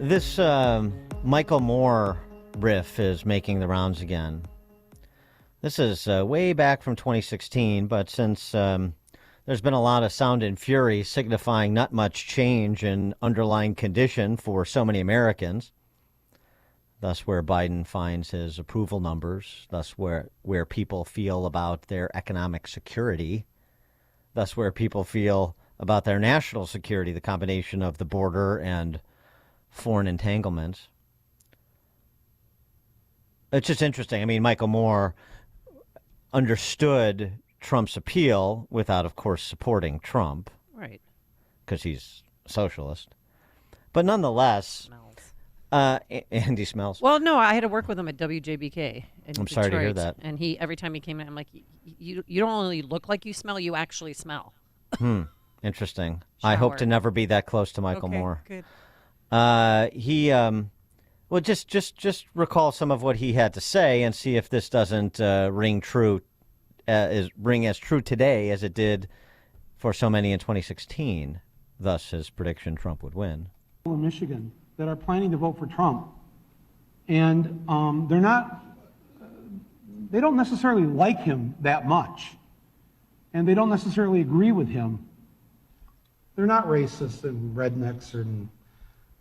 This Michael Moore riff is making the rounds again. This is way back from 2016, but since there's been a lot of sound and fury signifying not much change in underlying condition for so many Americans, thus where Biden finds his approval numbers, thus where people feel about their economic security, thus where people feel about their national security, the combination of the border and foreign entanglements. It's just interesting. I mean, Michael Moore understood Trump's appeal without, of course, supporting Trump. Right. Because he's a socialist. But nonetheless, and he smells. Well, no, I had to work with him at WJBK in I'm sorry to hear Detroit, that. And every time he came in, I'm like, you don't only look like you smell, you actually smell. Interesting. I hope to never be that close to Michael Moore. Good. Well, just recall some of what he had to say and see if this doesn't ring as true today as it did for so many in 2016. Thus, his prediction Trump would win. In Michigan that are planning to vote for Trump, and they don't necessarily like him that much, and they don't necessarily agree with him. They're not racist and rednecks, and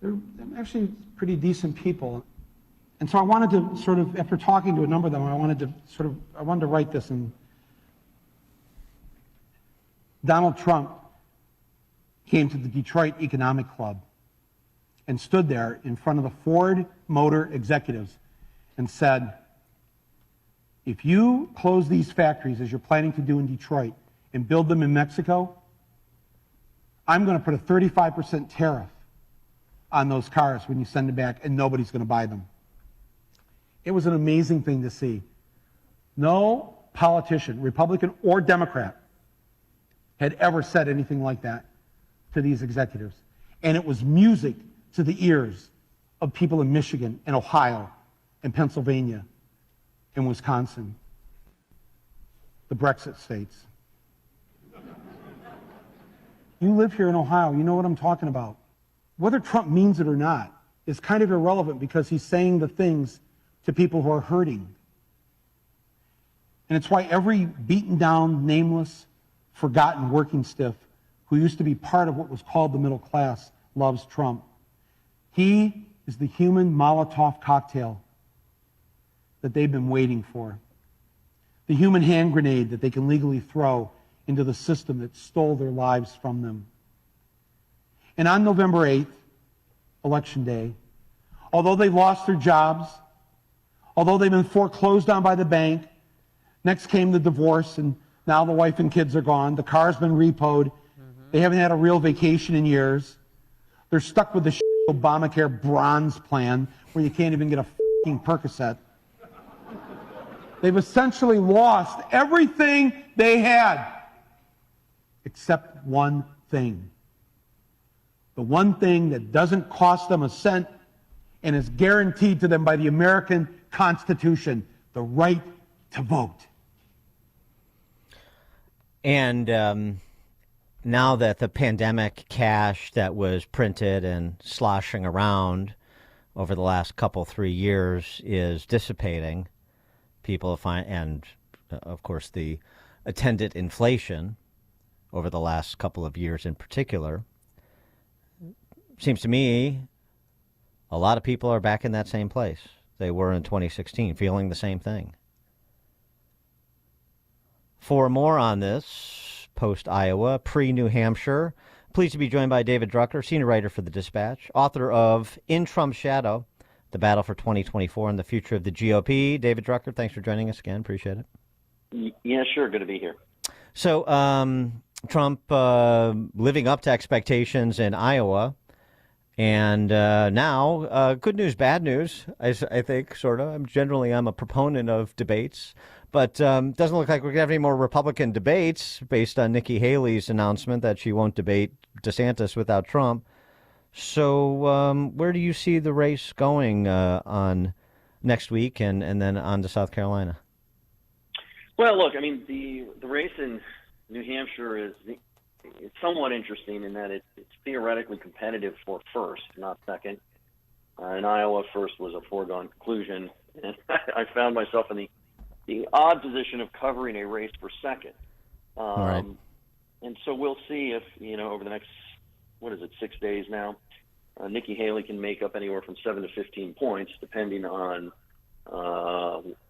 they're actually pretty decent people. And so I wanted to sort of, after talking to a number of them, I wanted to write this. And Donald Trump came to the Detroit Economic Club and stood there in front of the Ford Motor executives and said, if you close these factories as you're planning to do in Detroit and build them in Mexico, I'm going to put a 35% tariff on those cars when you send them back, and nobody's going to buy them. It was an amazing thing to see. No politician, Republican or Democrat, had ever said anything like that to these executives. And it was music to the ears of people in Michigan and Ohio and Pennsylvania and Wisconsin, the Brexit states. You live here in Ohio, you know what I'm talking about. Whether Trump means it or not is kind of irrelevant because he's saying the things to people who are hurting. And it's why every beaten down, nameless, forgotten working stiff who used to be part of what was called the middle class loves Trump. He is the human Molotov cocktail that they've been waiting for. The human hand grenade that they can legally throw into the system that stole their lives from them. And on November 8th, Election Day, although they've lost their jobs, although they've been foreclosed on by the bank, next came the divorce, and now the wife and kids are gone, the car's been repoed, they haven't had a real vacation in years, they're stuck with the Obamacare bronze plan where you can't even get a f***ing Percocet. They've essentially lost everything they had, except one thing. The one thing that doesn't cost them a cent and is guaranteed to them by the American Constitution, the right to vote. And now that the pandemic cash that was printed and sloshing around over the last 3 years is dissipating, people find, and of course the attendant inflation over the last couple of years in particular, seems to me a lot of people are back in that same place they were in 2016, feeling the same thing. For more on this, post-Iowa, pre-New Hampshire, pleased to be joined by David Drucker, senior writer for The Dispatch, author of In Trump's Shadow, The Battle for 2024 and the Future of the GOP. David Drucker, thanks for joining us again. Appreciate it. Yeah, sure. Good to be here. So, Trump living up to expectations in Iowa. And now, good news, bad news, I think, sort of. I'm a proponent of debates. But doesn't look like we're going to have any more Republican debates based on Nikki Haley's announcement that she won't debate DeSantis without Trump. So where do you see the race going on next week and then on to South Carolina? Well, look, I mean, the race in New Hampshire is it's somewhat interesting in that it's theoretically competitive for first, not second. in Iowa first was a foregone conclusion, and I found myself in the odd position of covering a race for second. Right. And so we'll see if, over the next, 6 days now, Nikki Haley can make up anywhere from 7 to 15 points, depending on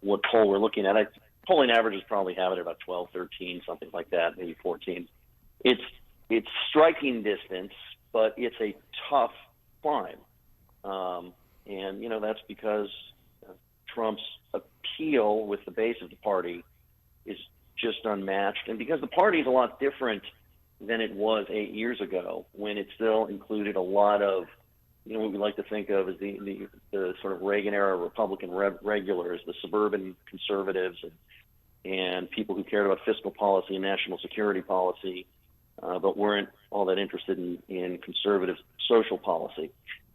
what poll we're looking at. Polling averages probably have it at about 12, 13, something like that, maybe 14. It's striking distance, but it's a tough climb. And, that's because Trump's appeal with the base of the party is just unmatched. And because the party is a lot different than it was 8 years ago, when it still included a lot of, what we like to think of as the sort of Reagan-era Republican regulars, the suburban conservatives, and people who cared about fiscal policy and national security policy, but weren't all that interested in conservative social policy.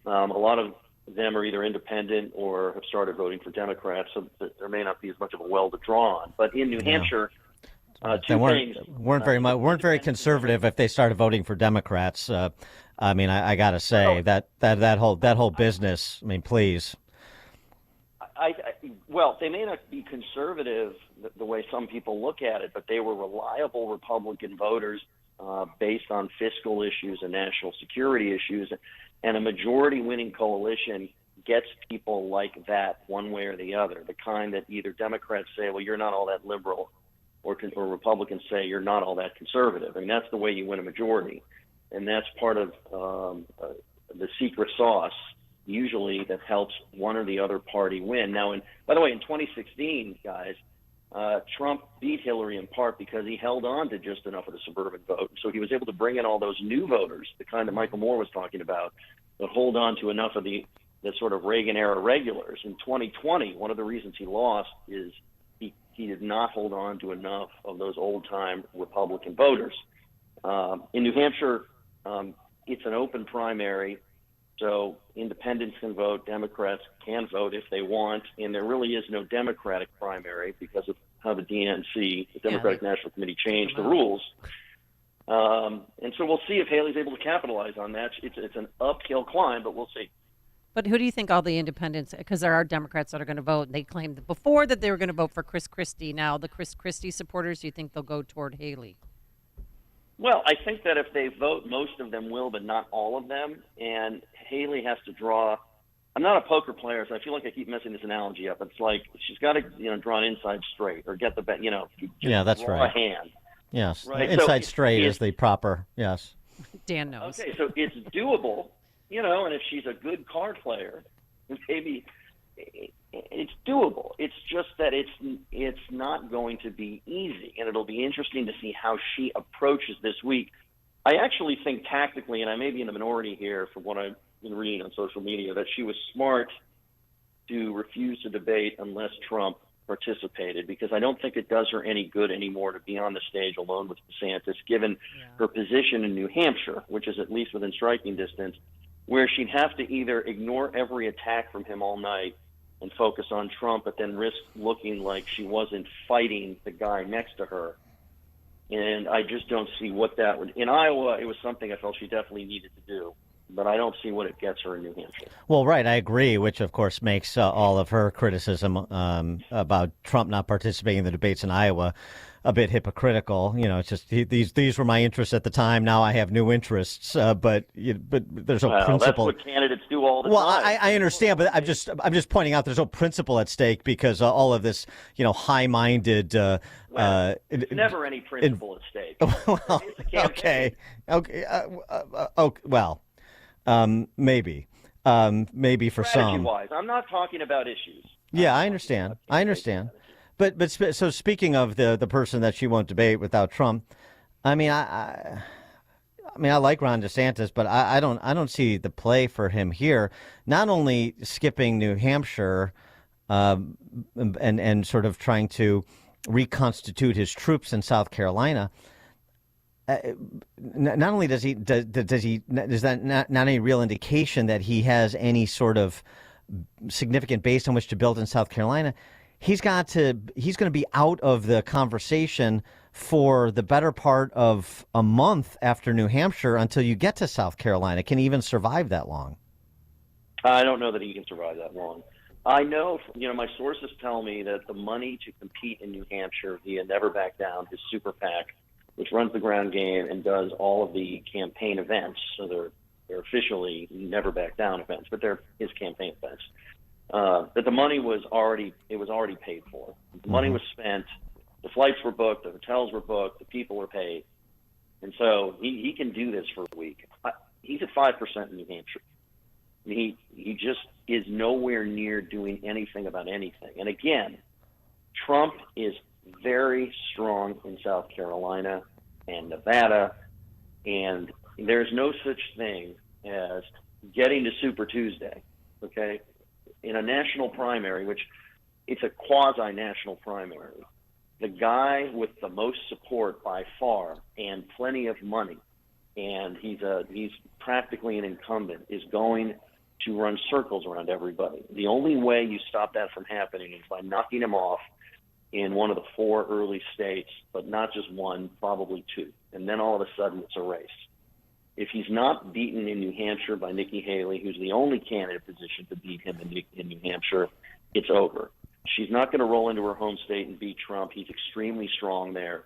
A lot of them are either independent or have started voting for Democrats, so there may not be as much of a well to draw on. But in New Hampshire, They weren't very conservative if they started voting for Democrats. I got to say that whole business. I mean, please. Well, they may not be conservative the way some people look at it, but they were reliable Republican voters based on fiscal issues and national security issues. And a majority-winning coalition gets people like that one way or the other, the kind that either Democrats say, well, you're not all that liberal, or Republicans say you're not all that conservative. I mean, that's the way you win a majority. And that's part of the secret sauce, usually, that helps one or the other party win. Now, by the way, in 2016, guys, Trump beat Hillary in part because he held on to just enough of the suburban vote. So he was able to bring in all those new voters, the kind that Michael Moore was talking about, that hold on to enough of the sort of Reagan-era regulars. In 2020, one of the reasons he lost is he did not hold on to enough of those old-time Republican voters. In New Hampshire, it's an open primary, so independents can vote, Democrats can vote if they want, and there really is no Democratic primary because of how the DNC, the Democratic National Committee, changed the rules. And so we'll see if Haley's able to capitalize on that. It's an uphill climb, but we'll see. But who do you think all the independents, because there are Democrats that are going to vote, and they claimed before that they were going to vote for Chris Christie. Now, the Chris Christie supporters, do you think they'll go toward Haley? Well, I think that if they vote, most of them will, but not all of them. And Haley has to draw. I'm not a poker player, so I feel like I keep messing this analogy up. It's like she's got to, draw an inside straight or get the bet. That's draw right. a hand. Yes, right? inside straight is the proper. Yes. Dan knows. Okay, so it's doable, and if she's a good card player, maybe it's doable. It's just that it's not going to be easy, and it'll be interesting to see how she approaches this week. I actually think tactically, and I may be in the minority here from what I've been reading on social media, that she was smart to refuse to debate unless Trump participated, because I don't think it does her any good anymore to be on the stage alone with DeSantis, given her position in New Hampshire, which is at least within striking distance, where she'd have to either ignore every attack from him all night and focus on Trump, but then risk looking like she wasn't fighting the guy next to her. And I just don't see what that would. In Iowa, it was something I felt she definitely needed to do, but I don't see what it gets her in New Hampshire. Well, right, I agree, which of course makes all of her criticism about Trump not participating in the debates in Iowa a bit hypocritical. It's just these were my interests at the time. Now I have new interests, but there's no principle. That's what candidates do all the time. Well, I understand, but I'm just pointing out there's no principle at stake because all of this, high-minded. It's never any principle at stake. Well, okay. Well, maybe for some. Strategy-wise, I'm not talking about issues. Yeah, I understand. But so speaking of the person that she won't debate without Trump, I like Ron DeSantis, but I don't see the play for him here. Not only skipping New Hampshire, and sort of trying to reconstitute his troops in South Carolina. Not only is that not any real indication that he has any sort of significant base on which to build in South Carolina. He's going to be out of the conversation for the better part of a month after New Hampshire until you get to South Carolina. Can he even survive that long? I don't know that he can survive that long. I know, my sources tell me that the money to compete in New Hampshire via Never Back Down, his super PAC, which runs the ground game and does all of the campaign events, so they're officially Never Back Down events, but they're his campaign events. That the money was already paid for. The money was spent, the flights were booked, the hotels were booked, the people were paid, and so he can do this for a week. He's at 5% in New Hampshire. I mean, he just is nowhere near doing anything about anything. And again, Trump is very strong in South Carolina and Nevada, and there's no such thing as getting to Super Tuesday, okay? In a national primary, which it's a quasi-national primary, the guy with the most support by far and plenty of money, and he's practically an incumbent, is going to run circles around everybody. The only way you stop that from happening is by knocking him off in one of the 4 early states, but not just one, probably 2. And then all of a sudden it's a race. If he's not beaten in New Hampshire by Nikki Haley, who's the only candidate positioned to beat him in New Hampshire, it's over. She's not going to roll into her home state and beat Trump. He's extremely strong there.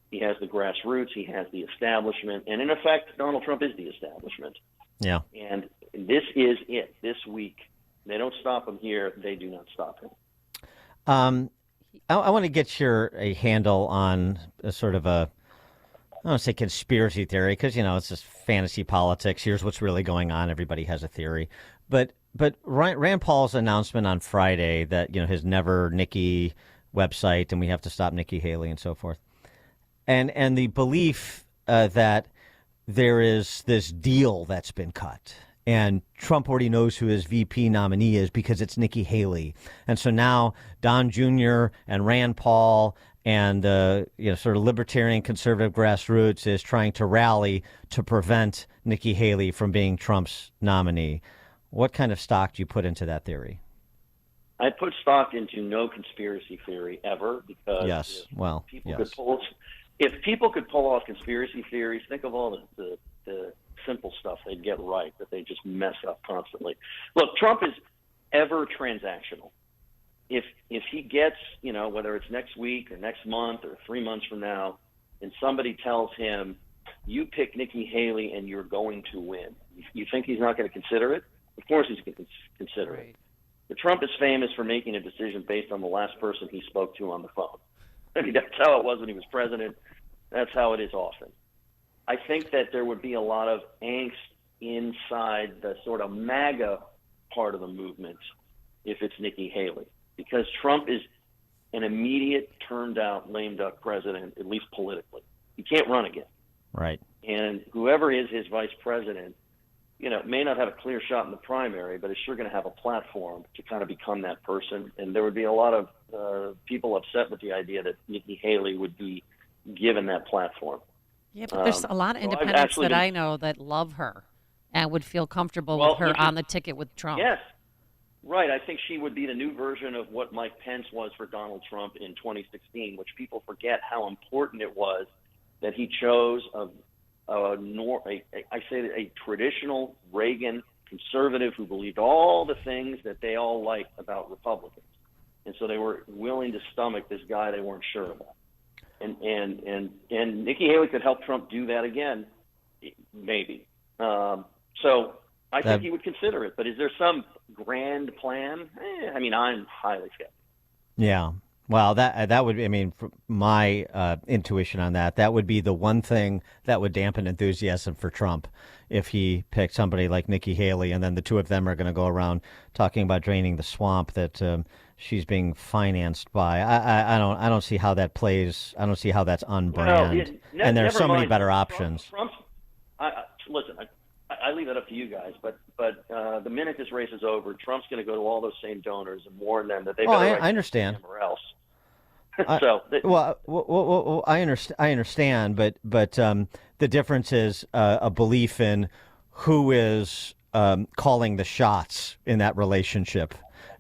He has the grassroots. He has the establishment. And in effect, Donald Trump is the establishment. Yeah. And this is it. This week, they don't stop him here. They do not stop him. I want to get a handle on a sort of I don't want to say conspiracy theory because, it's just fantasy politics. Here's what's really going on. Everybody has a theory. But Rand Paul's announcement on Friday that, his Never Nikki website and we have to stop Nikki Haley and so forth. And the belief that there is this deal that's been cut. And Trump already knows who his VP nominee is because it's Nikki Haley. And so now Don Jr. and Rand Paul and sort of libertarian conservative grassroots is trying to rally to prevent Nikki Haley from being Trump's nominee. What kind of stock do you put into that theory? I put stock into no conspiracy theory ever because if people could pull off conspiracy theories, think of all the simple stuff they'd get right that they just mess up constantly. Look, Trump is ever transactional. If he gets, whether it's next week or next month or 3 months from now, and somebody tells him, you pick Nikki Haley and you're going to win, you think he's not going to consider it? Of course he's going to consider it. But Trump is famous for making a decision based on the last person he spoke to on the phone. I mean, that's how it was when he was president. That's how it is often. I think that there would be a lot of angst inside the sort of MAGA part of the movement if it's Nikki Haley, because Trump is an immediate turned out lame duck president, at least politically. He can't run again. Right. And whoever is his vice president, may not have a clear shot in the primary, but is sure going to have a platform to kind of become that person. And there would be a lot of people upset with the idea that Nikki Haley would be given that platform. Yeah, but there's a lot of independents that I know that love her and would feel comfortable with her on the ticket with Trump. Yes. Right. I think she would be the new version of what Mike Pence was for Donald Trump in 2016, which people forget how important it was that he chose a traditional Reagan conservative who believed all the things that they all liked about Republicans. And so they were willing to stomach this guy they weren't sure about. And Nikki Haley could help Trump do that again, maybe. So I think he would consider it. But is there some grand plan? I'm highly skeptical. Yeah. Well, that would be, from my intuition on that would be the one thing that would dampen enthusiasm for Trump if he picked somebody like Nikki Haley, and then the two of them are going to go around talking about draining the swamp that she's being financed by. I don't see how that plays. I don't see how that's on brand. And there are so many better options. Listen, I leave that up to you guys, but the minute this race is over, Trump's going to go to all those same donors and warn them that they better I understand. Or else. I understand, but the difference is a belief in who is calling the shots in that relationship,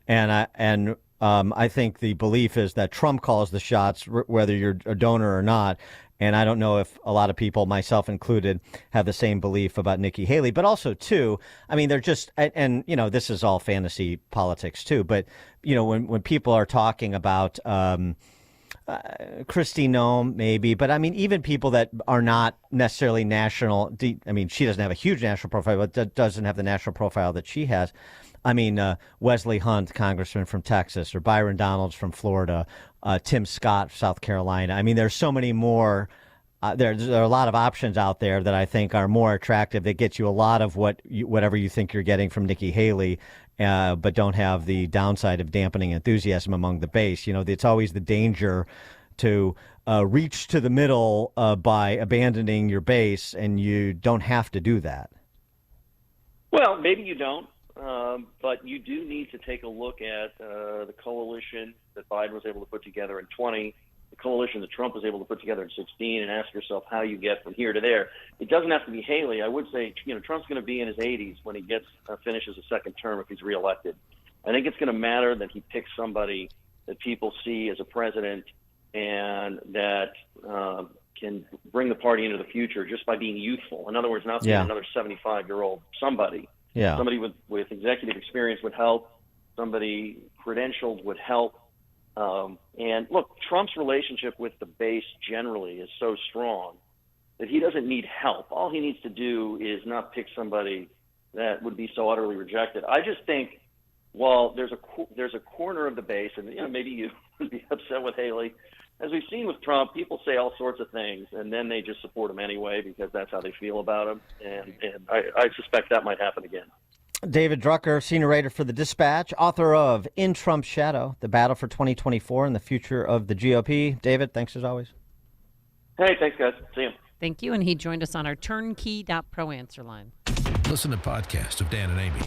and I think the belief is that Trump calls the shots, whether you're a donor or not. And I don't know if a lot of people, myself included, have the same belief about Nikki Haley. But also, too, I mean, they're just, and this is all fantasy politics, too. But, when people are talking about Kristi Noem, maybe. But, I mean, even people that are not necessarily national, I mean, she doesn't have a huge national profile, but doesn't have the national profile that she has. I mean, Wesley Hunt, congressman from Texas, or Byron Donalds from Florida, Tim Scott, South Carolina. I mean, there's so many more. There are a lot of options out there that I think are more attractive, that get you a lot of whatever you think you're getting from Nikki Haley, but don't have the downside of dampening enthusiasm among the base. It's always the danger to reach to the middle by abandoning your base, and you don't have to do that. Well, maybe you don't. But you do need to take a look at the coalition that Biden was able to put together in 20, the coalition that Trump was able to put together in 16, and ask yourself how you get from here to there. It doesn't have to be Haley. I would say, Trump's going to be in his 80s when he finishes a second term if he's reelected. I think it's going to matter that he picks somebody that people see as a president and that can bring the party into the future just by being youthful. In other words, not being another 75-year-old somebody. Yeah. Somebody with executive experience would help. Somebody credentialed would help. And look, Trump's relationship with the base generally is so strong that he doesn't need help. All he needs to do is not pick somebody that would be so utterly rejected. I just think, while there's a corner of the base, and maybe you would be upset with Haley, as we've seen with Trump, people say all sorts of things, and then they just support him anyway because that's how they feel about him. And I suspect that might happen again. David Drucker, senior writer for The Dispatch, author of In Trump's Shadow, The Battle for 2024 and the Future of the GOP. David, thanks as always. Hey, thanks, guys. See you. Thank you. And he joined us on our turnkey.pro answer line. Listen to podcasts of Dan and Amy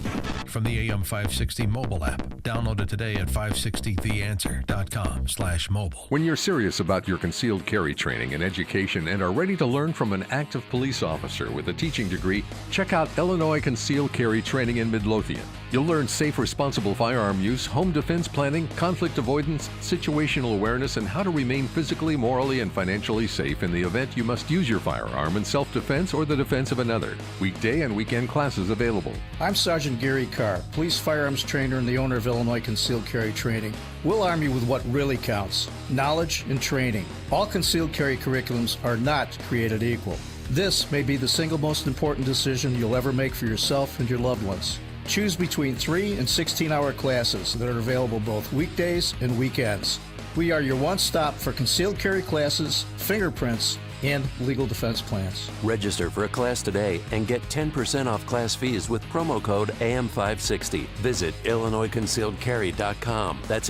from the AM 560 mobile app. Download it today at 560theanswer.com/mobile. When you're serious about your concealed carry training and education and are ready to learn from an active police officer with a teaching degree, check out Illinois Concealed Carry Training in Midlothian. You'll learn safe, responsible firearm use, home defense planning, conflict avoidance, situational awareness, and how to remain physically, morally, and financially safe in the event you must use your firearm in self-defense or the defense of another. Weekday and weekend classes available. I'm Sergeant Gary Carr, police firearms trainer and the owner of Illinois Concealed Carry Training. We'll arm you with what really counts, knowledge and training. All concealed carry curriculums are not created equal. This may be the single most important decision you'll ever make for yourself and your loved ones. Choose between 3 and 16-hour classes that are available both weekdays and weekends. We are your one-stop for concealed carry classes, fingerprints, and legal defense plans. Register for a class today and get 10% off class fees with promo code AM560. Visit IllinoisConcealedCarry.com. That's